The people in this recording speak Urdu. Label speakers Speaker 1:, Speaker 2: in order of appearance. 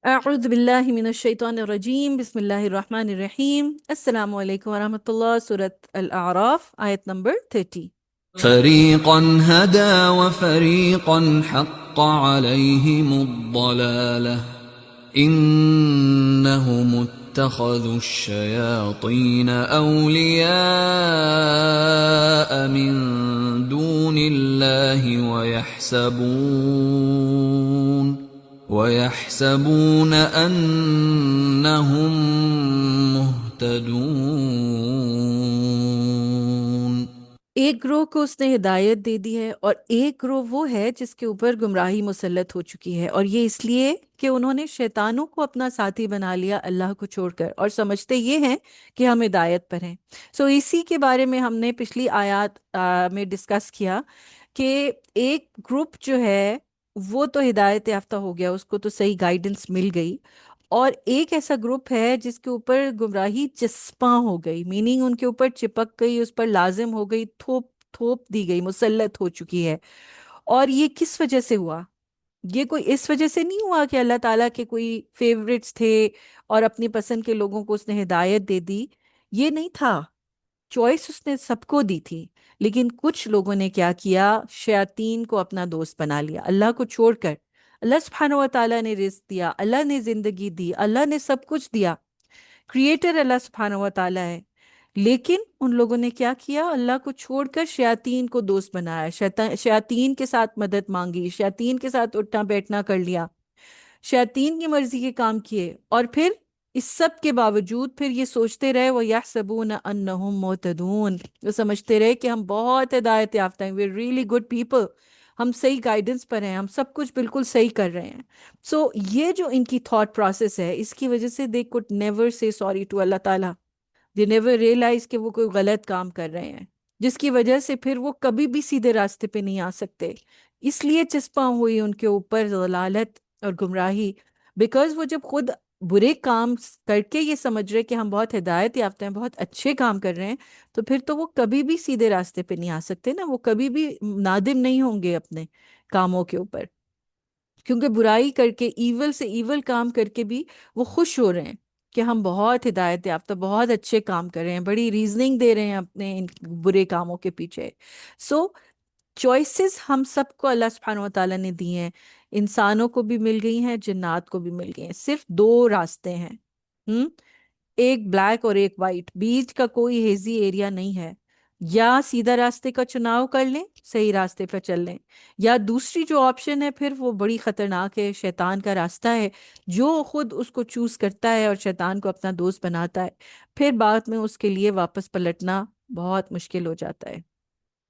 Speaker 1: اعوذ باللہ من الشیطان الرجیم، بسم اللہ الرحمن الرحیم۔ السلام علیکم ورحمۃ اللہ۔ سورۃ الاعراف، آیت نمبر 30۔
Speaker 2: فَرِيقًا هَدَىٰ وَفَرِيقًا حَقَّ عَلَيْهِمُ الضَّلَالَةُ إِنَّهُمُ اتَّخَذُوا الشَّيَاطِينَ أَوْلِيَاءَ مِن دُونِ اللَّهِ وَيَحْسَبُونَ أَنَّهُم مُّهْتَدُونَ۔
Speaker 1: ایک گروہ کو اس نے ہدایت دے دی ہے اور ایک گروہ وہ ہے جس کے اوپر گمراہی مسلط ہو چکی ہے، اور یہ اس لیے کہ انہوں نے شیطانوں کو اپنا ساتھی بنا لیا اللہ کو چھوڑ کر، اور سمجھتے یہ ہیں کہ ہم ہدایت پر ہیں۔ اسی کے بارے میں ہم نے پچھلی آیات میں ڈسکس کیا کہ ایک گروپ جو ہے وہ تو ہدایت یافتہ ہو گیا، اس کو تو صحیح گائیڈنس مل گئی، اور ایک ایسا گروپ ہے جس کے اوپر گمراہی چسپاں ہو گئی، میننگ ان کے اوپر چپک گئی، اس پر لازم ہو گئی، تھوپ تھوپ دی گئی، مسلط ہو چکی ہے۔ اور یہ کس وجہ سے ہوا؟ یہ کوئی اس وجہ سے نہیں ہوا کہ اللہ تعالیٰ کے کوئی فیورٹس تھے اور اپنی پسند کے لوگوں کو اس نے ہدایت دے دی، یہ نہیں تھا۔ چوائس اس نے سب کو دی تھی، لیکن کچھ لوگوں نے کیا کیا؟ شیاطین کو اپنا دوست بنا لیا اللہ کو چھوڑ کر۔ اللہ سبحانہ و تعالیٰ نے رزق دیا، اللہ نے زندگی دی، اللہ نے سب کچھ دیا، کریٹر اللہ سبحانہ و تعالیٰ ہے، لیکن ان لوگوں نے کیا کیا؟ اللہ کو چھوڑ کر شیاطین کو دوست بنایا، شیاطین کے ساتھ مدد مانگی، شیاطین کے ساتھ اٹھنا بیٹھنا کر لیا، شیاطین کی مرضی کے کام کیے، اور پھر اس سب کے باوجود پھر یہ سوچتے رہے وَيَحْسَبُونَ أَنَّهُمْ مُهْتَدُونَ، وہ سمجھتے رہے کہ ہم بہت ہدایت یافتہ ہیں، we're really good people، ہم صحیح گائیڈنس پر ہیں، ہم سب کچھ بالکل صحیح کر رہے ہیں۔ یہ جو ان کی تھاٹ پروسیس ہے، اس کی وجہ سے they could never say sorry to اللہ تعالیٰ، they never realize کہ وہ کوئی غلط کام کر رہے ہیں، جس کی وجہ سے پھر وہ کبھی بھی سیدھے راستے پہ نہیں آ سکتے۔ اس لیے چسپاں ہوئی ان کے اوپر ضلالت اور گمراہی، بیکاز وہ جب خود برے کام کر کے یہ سمجھ رہے کہ ہم بہت ہدایت یافتہ ہیں، بہت اچھے کام کر رہے ہیں، تو پھر تو وہ کبھی بھی سیدھے راستے پہ نہیں آ سکتے نا، وہ کبھی بھی نادم نہیں ہوں گے اپنے کاموں کے اوپر، کیونکہ برائی کر کے، ایول سے ایول کام کر کے بھی وہ خوش ہو رہے ہیں کہ ہم بہت ہدایت یافتہ، بہت اچھے کام کر رہے ہیں، بڑی ریزننگ دے رہے ہیں اپنے ان برے کاموں کے پیچھے۔ سو چوائسز ہم سب کو اللہ سبحانہ و تعالیٰ نے دی ہیں، انسانوں کو بھی مل گئی ہیں، جنات کو بھی مل گئی ہیں، صرف دو راستے ہیں، ایک بلیک اور ایک وائٹ، بیچ کا کوئی ہیزی ایریا نہیں ہے۔ یا سیدھا راستے کا چناؤ کر لیں، صحیح راستے پہ چل لیں، یا دوسری جو آپشن ہے پھر وہ بڑی خطرناک ہے، شیطان کا راستہ ہے، جو خود اس کو چوز کرتا ہے اور شیطان کو اپنا دوست بناتا ہے، پھر بعد میں اس کے لیے واپس پلٹنا بہت مشکل ہو جاتا ہے۔